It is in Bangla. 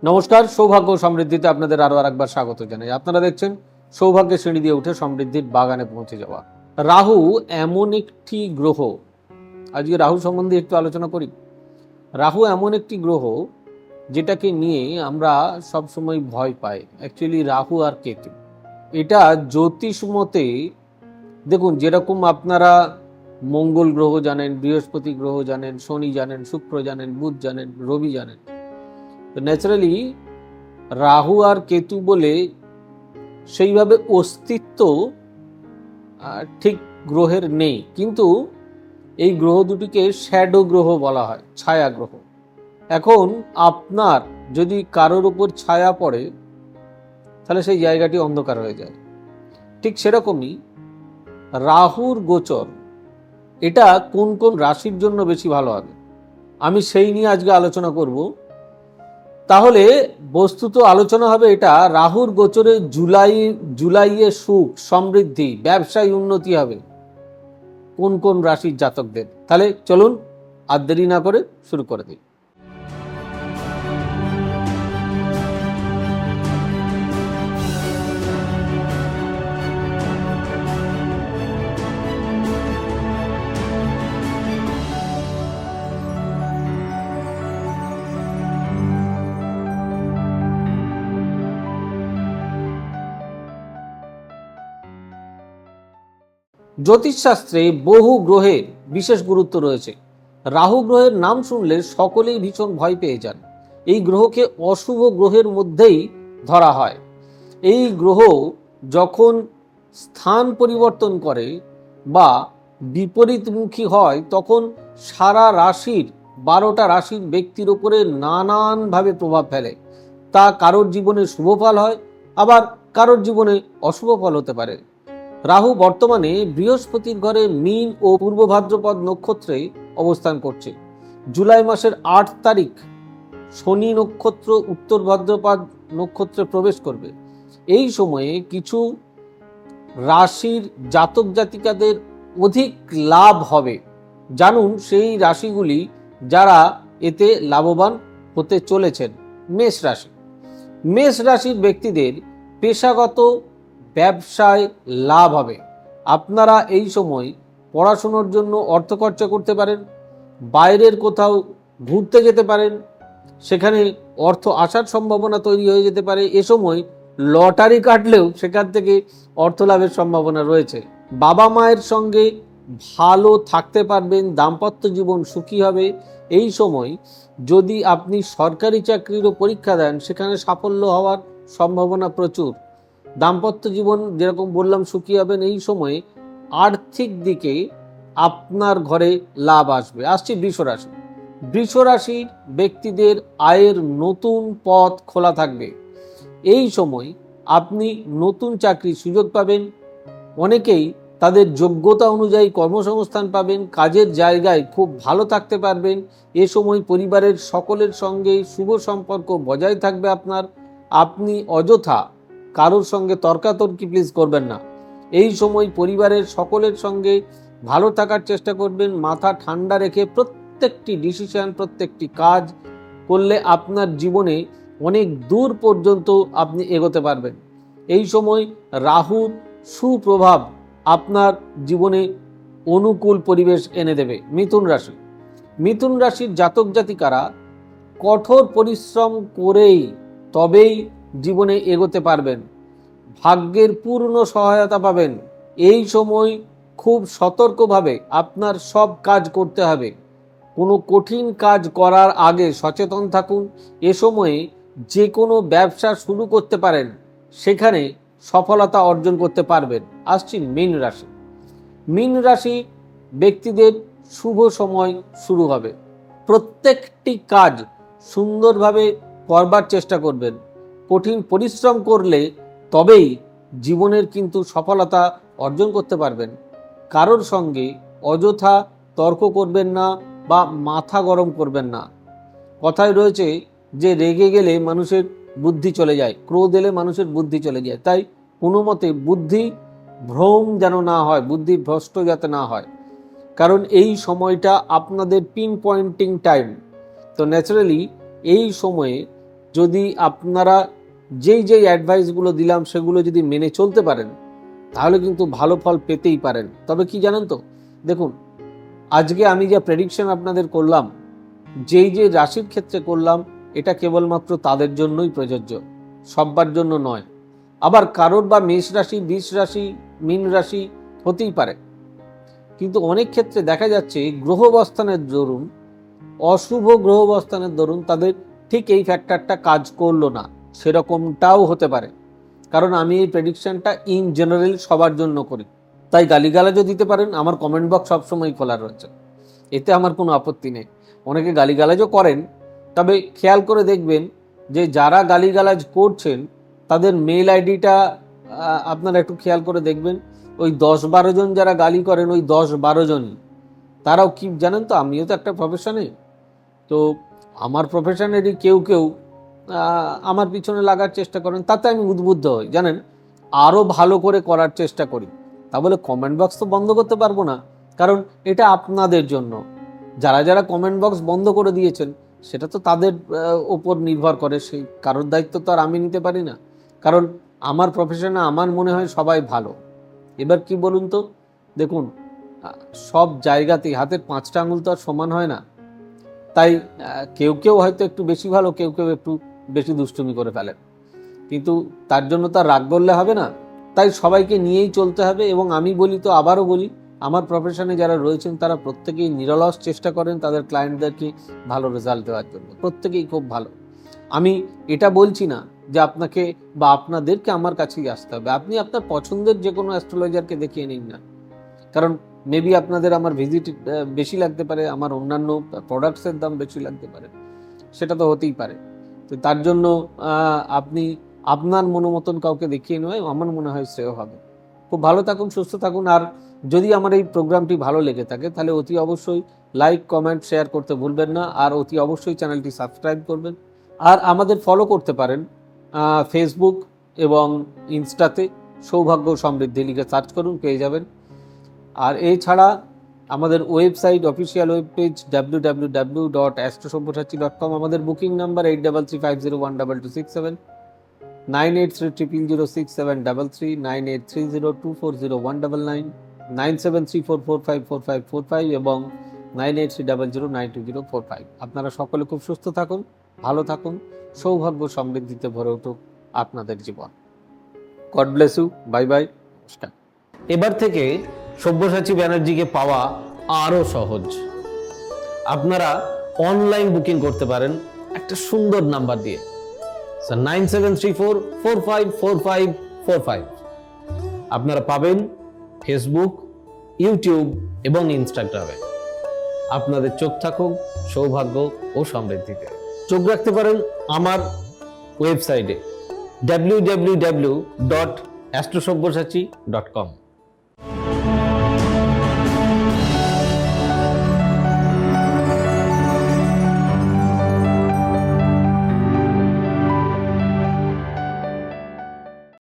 নমস্কার, সৌভাগ্য সমৃদ্ধিতে আপনাদের আরো একবার স্বাগত জানাই। আপনারা দেখছেন সৌভাগ্যের সিঁড়ি দিয়ে উঠে সমৃদ্ধির বাগানে পৌঁছে যাওয়া। রাহু এমন একটি গ্রহ, আজকে রাহু সম্বন্ধে একটু আলোচনা করি। রাহু এমন একটি গ্রহ যেটাকে নিয়ে আমরা সবসময় ভয় পাই। অ্যাকচুয়ালি রাহু আর কেতু, এটা জ্যোতিষ মতে দেখুন, যেরকম আপনারা মঙ্গল গ্রহ জানেন, বৃহস্পতি গ্রহ জানেন, শনি জানেন, শুক্র জানেন, বুধ জানেন, রবি জানেন, তো ন্যাচারালি রাহু আর কেতু বলে সেইভাবে অস্তিত্ব ঠিক গ্রহের নেই, কিন্তু এই গ্রহ দুটিকে শ্যাডো গ্রহ বলা হয়, ছায়া গ্রহ। এখন আপনার যদি কারোর উপর ছায়া পড়ে তাহলে সেই জায়গাটি অন্ধকার হয়ে যায়। ঠিক সেরকমই রাহুর গোচর, এটা কোন কোন রাশির জন্য বেশি ভালো হবে আমি সেই নিয়ে আজকে আলোচনা করব। তাহলে বস্তুত আলোচনা হবে এটা, রাহুর গোচরে জুলাইয়ে সুখ সমৃদ্ধি ব্যবসায় উন্নতি হবে কোন কোন রাশির জাতকদের। তাহলে চলুন আর দেরি না করে শুরু করে দিই। জ্যোতিষশাস্ত্রে বহু গ্রহের বিশেষ গুরুত্ব রয়েছে। রাহু গ্রহের নাম শুনলে সকলেই ভীষণ ভয় পেয়ে যান। এই গ্রহকে অশুভ গ্রহের মধ্যেই ধরা হয়। এই গ্রহ যখন স্থান পরিবর্তন করে বা বিপরীতমুখী হয় তখন সারা রাশির 12টা রাশির ব্যক্তির উপরে নানানভাবে প্রভাব ফেলে। তা কারোর জীবনে শুভ ফল হয়, আবার কারোর জীবনে অশুভ ফল হতে পারে। রাহু বর্তমানে বৃহস্পতির ঘরে মীন ও পূর্ব ভাদ্রপদ নক্ষত্রে অবস্থান করছে। জুলাই মাসের 8 তারিখ শনি নক্ষত্র উত্তর ভাদ্রপদ নক্ষত্রে প্রবেশ করবে। এই সময়ে কিছু রাশির জাতক জাতিকাদের অধিক লাভ হবে। জানুন সেই রাশিগুলি যারা এতে লাভবান হতে চলেছেন। মেষ রাশি। মেষ রাশির ব্যক্তিদের পেশাগত ব্যবসায় লাভ হবে। আপনারা এই সময় পড়াশোনার জন্য অর্থ খরচা করতে পারেন, বাইরের কোথাও ঘুরতে যেতে পারেন, সেখানে অর্থ আসার সম্ভাবনা তৈরি হয়ে যেতে পারে। এ সময় লটারি কাটলেও সেখান থেকে অর্থ লাভের সম্ভাবনা রয়েছে। বাবা মায়ের সঙ্গে ভালো থাকতে পারবেন, দাম্পত্য জীবন সুখী হবে। এই সময় যদি আপনি সরকারি চাকরিরও পরীক্ষা দেন সেখানে সাফল্য হওয়ার সম্ভাবনা প্রচুর। দাম্পত্য জীবন যেরকম বললাম সুখী হবেন। এই সময়ে আর্থিক দিকে আপনার ঘরে লাভ আসবে। আসছে বৃষ রাশি। বৃষ রাশির ব্যক্তিদের আয়ের নতুন পথ খোলা থাকবে। এই সময় আপনি নতুন চাকরির সুযোগ পাবেন। অনেকেই তাদের যোগ্যতা অনুযায়ী কর্মসংস্থান পাবেন, কাজের জায়গায় খুব ভালো থাকতে পারবেন। এ সময় পরিবারের সকলের সঙ্গে শুভ সম্পর্ক বজায় থাকবে আপনার। আপনি অযথা কারোর সঙ্গে তর্কাতর্কি প্লিজ করবেন না। এই সময় পরিবারের সকলের সঙ্গে ভালো থাকার চেষ্টা করবেন। মাথা ঠান্ডা রেখে প্রত্যেকটি ডিসিশন, প্রত্যেকটি কাজ করলে আপনার জীবনে অনেক দূর পর্যন্ত আপনি এগোতে পারবেন। এই সময় রাহুর সুপ্রভাব আপনার জীবনে অনুকূল পরিবেশ এনে দেবে। মিথুন রাশি। মিথুন রাশির জাতক জাতিকারা কঠোর পরিশ্রম করেই তবেই জীবনে এগোতে পারবেন। ভাগ্যের পূর্ণ সহায়তা পাবেন। এই সময় খুব সতর্কভাবে আপনার সব কাজ করতে হবে। কোনো কঠিন কাজ করার আগে সচেতন থাকুন। এ সময়ে যে কোনো ব্যবসা শুরু করতে পারেন, সেখানে সফলতা অর্জন করতে পারবেন। আসছি মীন রাশি। মীন রাশি ব্যক্তিদের শুভ সময় শুরু হবে। প্রত্যেকটি কাজ সুন্দরভাবে করবার চেষ্টা করবেন। কঠিন পরিশ্রম করলে তবেই জীবনের কিন্তু সফলতা অর্জন করতে পারবেন। কারোর সঙ্গে অযথা তর্ক করবেন না বা মাথা গরম করবেন না। কথায় রয়েছে যে রেগে গেলে মানুষের বুদ্ধি চলে যায়, ক্রোধ এলে মানুষের বুদ্ধি চলে যায়। তাই কোনো মতে বুদ্ধি ভ্রম যেন না হয়, বুদ্ধি ভ্রষ্ট যাতে না হয়, কারণ এই সময়টা আপনাদের পিন পয়েন্টিং টাইম। তো ন্যাচারালি এই সময়ে যদি আপনারা যেই অ্যাডভাইসগুলো দিলাম সেগুলো যদি মেনে চলতে পারেন, তাহলে কিন্তু ভালো ফল পেতেই পারেন। তবে কি জানেন তো, দেখুন, আজকে আমি যা প্রেডিকশন আপনাদের করলাম, যেই রাশির ক্ষেত্রে করলাম, এটা কেবলমাত্র তাদের জন্যই প্রযোজ্য, সবার জন্য নয়। আবার কারোর বা মেষ রাশি, বৃষ রাশি, মীন রাশি হতেই পারে, কিন্তু অনেক ক্ষেত্রে দেখা যাচ্ছে গ্রহ অবস্থানের দরুন, অশুভ গ্রহ অবস্থানের দরুন তাদের ঠিক এই ফ্যাক্টরটা কাজ করলো না, সেরকমটাও হতে পারে। কারণ আমি এই প্রেডিকশনটা ইন জেনারেল সবার জন্য করি, তাই গালিগালাজও দিতে পারেন, আমার কমেন্ট বক্স সবসময় খোলা রয়েছে, এতে আমার কোনো আপত্তি নেই। অনেকে গালিগালাজও করেন, তবে খেয়াল করে দেখবেন যে যারা গালিগালাজ করছেন তাদের মেল আইডিটা আপনারা একটু খেয়াল করে দেখবেন, ওই 10-12 জন যারা গালি করেন, ওই 10-12 জনই তারাও কি জানেন তো, আমিও তো একটা প্রফেশনে, তো আমার প্রফেশনেরই কেউ আমার পিছনে লাগার চেষ্টা করেন, তাতে আমি উদ্বুদ্ধ হই, জানেন, আরও ভালো করে করার চেষ্টা করি। তা বলে কমেন্ট বক্স তো বন্ধ করতে পারবো না, কারণ এটা আপনাদের জন্য। যারা কমেন্ট বক্স বন্ধ করে দিয়েছেন, সেটা তো তাদের ওপর নির্ভর করে, সেই কারোর দায়িত্ব তো আর আমি নিতে পারি না, কারণ আমার প্রফেশনে আমার মনে হয় সবাই ভালো। এবার কি বলুন তো, দেখুন, সব জায়গাতেই হাতের 5টা আঙুল তো আর সমান হয় না, তাই কেউ হয়তো একটু বেশি ভালো, কেউ একটু বেশি দুষ্টুমি করে ফেলেন, কিন্তু তার জন্য তার রাগ করলে হবে না। তাই সবাইকে নিয়েই চলতে হবে। এবং আমি বলি তো, আবারও বলি, আমার প্রফেশনে যারা রয়েছেন তারা প্রত্যেকেই নিরলস চেষ্টা করেন তাদের ক্লায়েন্টদেরকে ভালো রেজাল্ট দেওয়ার জন্য, প্রত্যেকেই খুব ভালো। আমি এটা বলছি না যে আপনাকে বা আপনাদেরকে আমার কাছেই আসতে হবে, আপনি আপনার পছন্দের যে কোনো অ্যাস্ট্রোলজারকে দেখিয়ে নিন না, কারণ মেবি আপনাদের আমার ভিজিট বেশি লাগতে পারে, আমার অন্যান্য প্রোডাক্টসের দাম বেশি লাগতে পারে, সেটা তো হতেই পারে। তো তার জন্য আপনি আপনার মনোমতন কাউকে দেখিয়ে নেওয়াই আমার মনে হয় শ্রেয় হবে। খুব ভালো থাকুন, সুস্থ থাকুন। আর যদি আমার এই প্রোগ্রামটি ভালো লেগে থাকে, তাহলে অতি অবশ্যই লাইক, কমেন্ট, শেয়ার করতে ভুলবেন না। আর অতি অবশ্যই চ্যানেলটি সাবস্ক্রাইব করবেন। আর আমাদের ফলো করতে পারেন ফেসবুক এবং ইনস্টাতে, সৌভাগ্য সমৃদ্ধি লিখে সার্চ করুন, পেয়ে যাবেন। আর এছাড়া আমাদের website, official web page www.astrosavysachi.com, আমাদের বুকিং নাম্বার 8335012267, 9830006733, 9830240199, 9734454545 এবং 9830092045। আপনারা সকলে খুব সুস্থ থাকুন, ভালো থাকুন, সৌভাগ্য সমৃদ্ধিতে ভরে উঠুক আপনাদের জীবন। God bless you, bye bye, নমস্কার। এবার থেকে সব্যসাচী ব্যানার্জিকে পাওয়া আরও সহজ। আপনারা অনলাইন বুকিং করতে পারেন একটা সুন্দর নাম্বার দিয়ে, 9734454545। আপনারা পাবেন ফেসবুক, ইউটিউব এবং ইনস্টাগ্রামে। আপনাদের চোখ থাকুক সৌভাগ্য ও সমৃদ্ধিতে। চোখ রাখতে পারেন আমার ওয়েবসাইটে www.astrosavysachi.com।